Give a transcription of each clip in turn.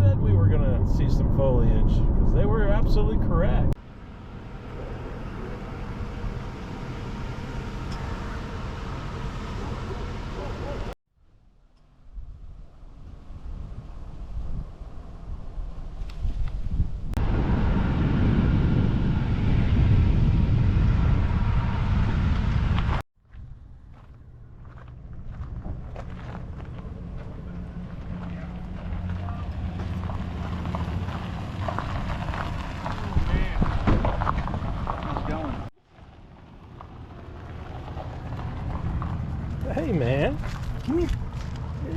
said we were gonna see some foliage, because they were absolutely correct. Hey man.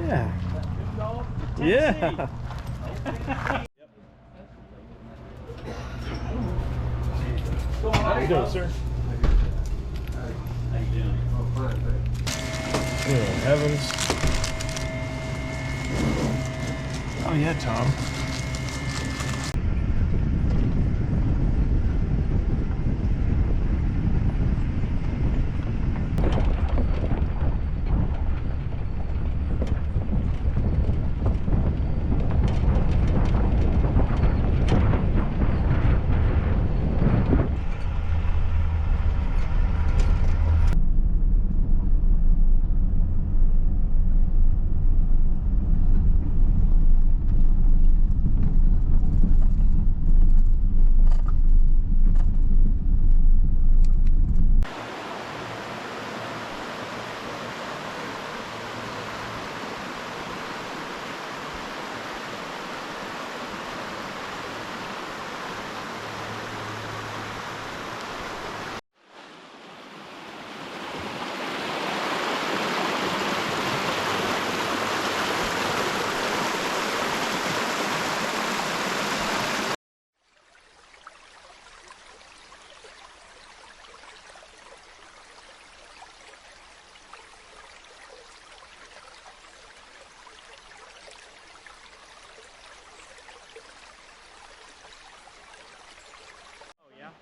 Yeah. Yeah. How you doing, sir? How you doing? Oh, fine, thanks. Oh, heavens. Oh yeah, Tom.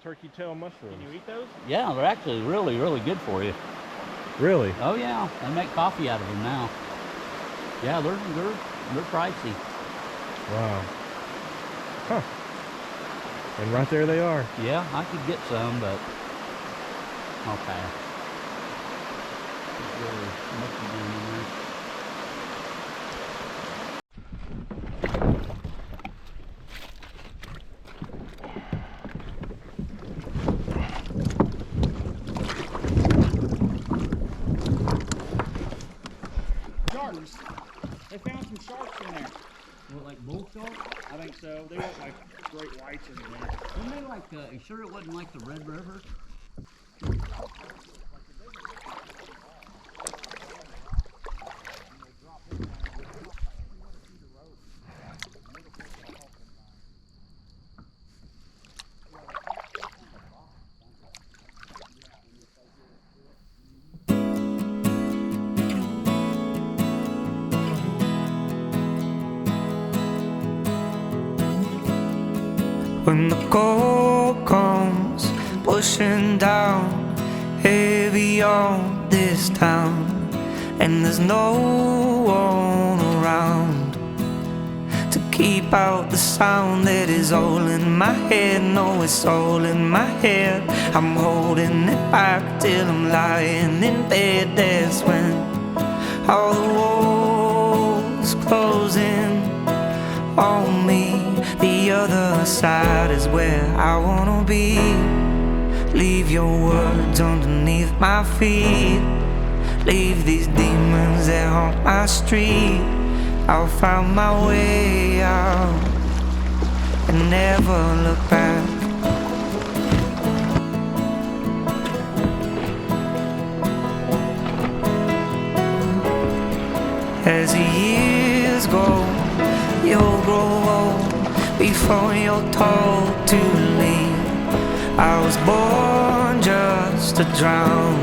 Turkey tail mushrooms. Can you eat those? Yeah, they're actually really, really good for you. Really? Oh yeah, they make coffee out of them now. Yeah, they're pricey. Wow. Huh. And right there they are. Yeah, I could get some, but I'll pass. There's really nothing doing in there. They found some sharks in there. What, like bull sharks? I think so. They look like great whites in there. Wasn't they like, you sure it wasn't like the Red River? When the cold comes pushing down heavy on this town, and there's no one around to keep out the sound that is all in my head. No, it's all in my head. I'm holding it back till I'm lying in bed. That's when all the walls close in on me. The other side is where I wanna be. Leave your words underneath my feet. Leave these demons that haunt my street. I'll find my way out and never look back. As the years go, you'll grow old before you're told to leave. I was born just to drown,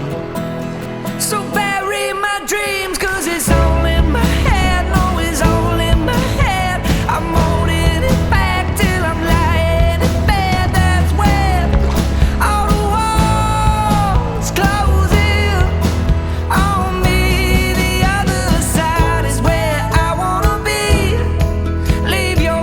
so bury my dreams, 'cause it's all in my head. No, it's all in my head. I'm holding it back till I'm lying in bed. That's when all the walls close in on me. The other side is where I wanna be. Leave your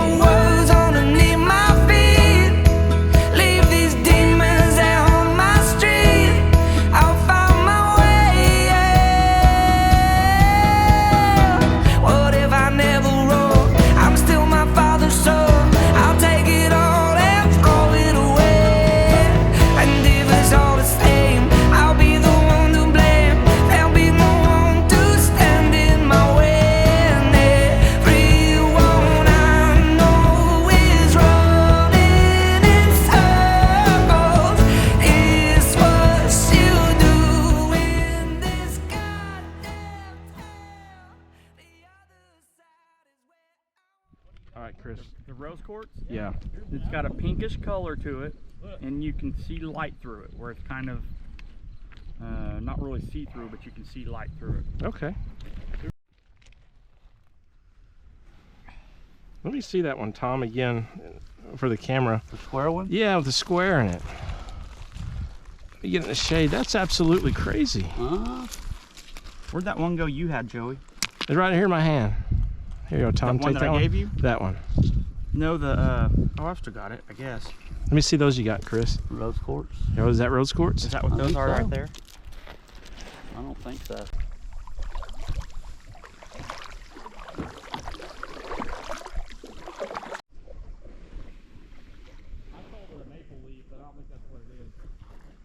All right, Chris. The rose quartz? Yeah. It's got a pinkish color to it, and you can see light through it, where it's kind of not really see-through, but you can see light through it. Okay. Let me see that one, Tom, again for the camera. The square one? Yeah, with the square in it. You get in the shade. That's absolutely crazy. Where'd that one go you had, Joey? It's right here in my hand. Here you go, Tom. That one Take that I gave you? That one. No, oh, I've still got it, I guess. Let me see those you got, Chris. Rose quartz? Oh, is that rose quartz? Is that what I those think are so. right there? I don't think so.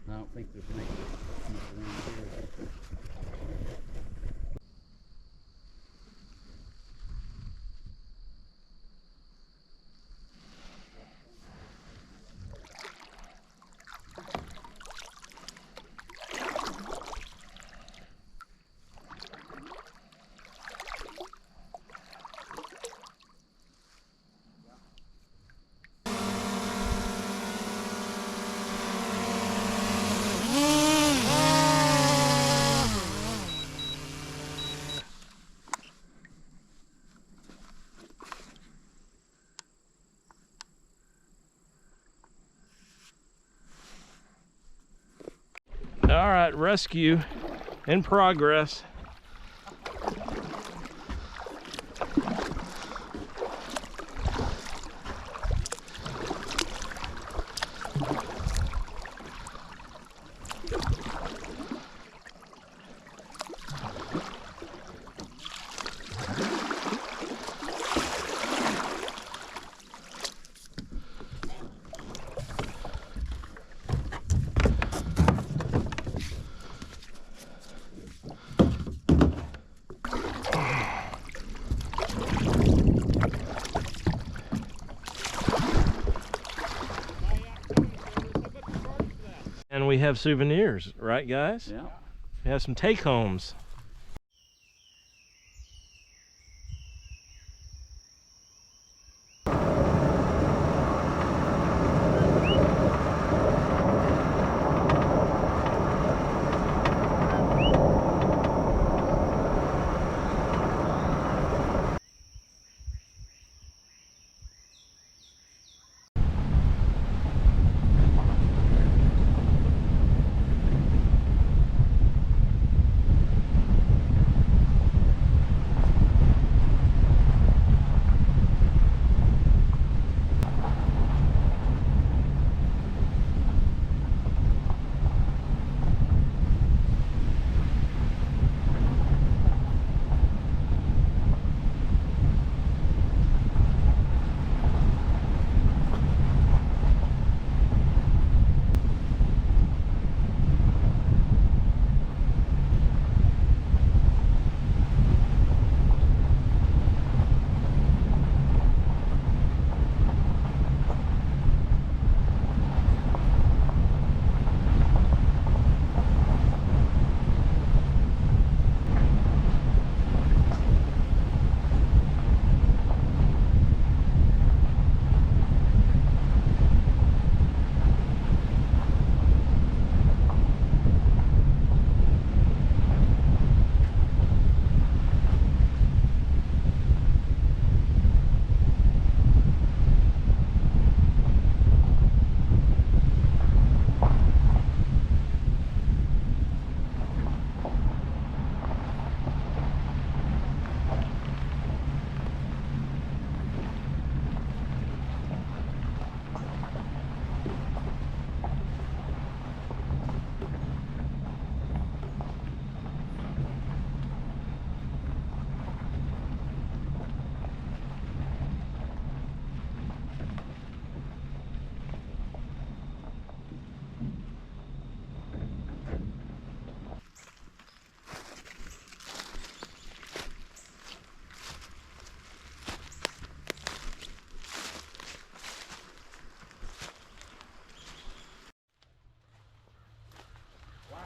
I don't think there's maple around here. All right, rescue in progress. And we have souvenirs, right, guys? Yeah. We have some take-homes.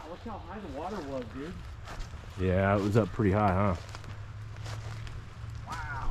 Look how high the water was, dude. Yeah, it was up pretty high, huh? Wow.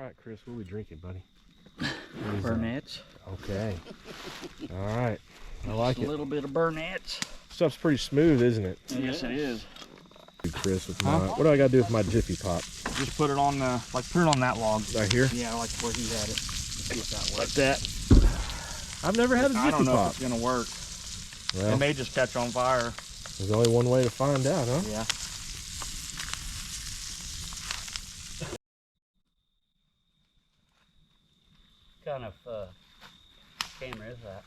right, Chris, what are we drinking, buddy? Burnett's. Okay. All right. I like Just a little bit of Burnett's. Stuff's pretty smooth, isn't it? Yes, it is. Chris, with my, what do I got to do with my Jiffy Pop? Just put it on the, like put it on that log. Right here? Yeah, like where he had it. See if that works. Like that. I've never had a Jiffy Pop. I don't know if it's gonna work. Well, It may just catch on fire. there's only one way to find out, huh? Yeah. What kind of camera is that?